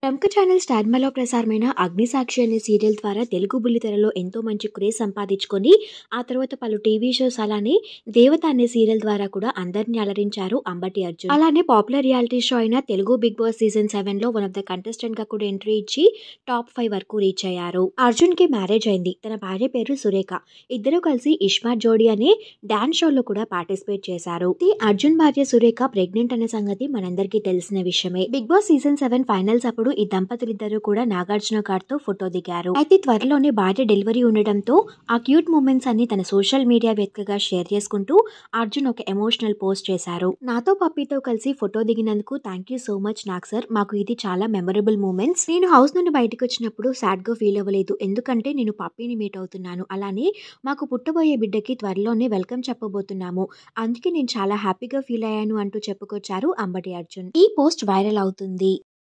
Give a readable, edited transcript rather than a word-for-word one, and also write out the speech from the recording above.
ప్రముఖ ఛానల్ స్టార్మాలో ప్రసారమైన అగ్నిసాక్షి అనే సీరియల్ ద్వారా తెలుగు బుల్లితెరలో ఎంతో మంచి క్రేజ్ సంపాదించుకొని ఆ తర్వాత పలు టీవీ షోస్ అలానే దేవత అనే సీరియల్ ద్వారా కూడా అందరినీ అలరించారు అంబటి అర్జున్. అలానే పాపులర్ రియాలిటీ షో అయిన తెలుగు బిగ్ బాస్ సీజన్ 7 లో వన్ ఆఫ్ ద కంటెస్టెంట్ గా కూడా ఎంట్రీ ఇచ్చి టాప్ 5 వరకు రీచ్ అయ్యారు. అర్జున్ కి మ్యారేజ్ అయింది. తన భార్య పేరు సురేఖ. ఇద్దరు కలిసి ఇష్మార్ట్ జోడీ అనే డాన్స్ షోలో కూడా పార్టిసిపేట్ చేశారు. అర్జున్ భార్య సురేఖ ప్రెగ్నెంట్ అనే సంగతి మనందరికీ తెలిసిన విషయమే. బిగ్ బాస్ సీజన్ 7 ఫైనల్స్ అప్పుడు ఈ దంపతులిద్దరూ కూడా నాగార్జున గారితో ఫోటో దిగారు. అయితే త్వరలోనే భార్య డెలివరీ ఉండడంతో ఆ క్యూట్ మూమెంట్స్ అన్ని తన సోషల్ మీడియా వేదికగా షేర్ చేసుకుంటూ అర్జున్ ఒక ఎమోషనల్ పోస్ట్ చేశారు. నాతో పప్పీతో కలిసి ఫోటో దిగినందుకు thank you so much Nag sir. మాకు ఇది చాలా మెమరబుల్ మూమెంట్స్. నేను హౌస్ నుండి బయటకు వచ్చినప్పుడు సాడ్ గా ఫీల్ అవ్వలేదు. ఎందుకంటే నేను పప్పీని మీట్ అవుతున్నాను. అలానే మాకు పుట్టబోయే బిడ్డకి త్వరలోనే వెల్కమ్ చెప్పబోతున్నాము. అందుకే నేను చాలా హ్యాపీగా ఫీల్ అయ్యాను అంటూ చెప్పుకొచ్చారు అంబటి అర్జున్. ఈ పోస్ట్ వైరల్ అవుతుంది.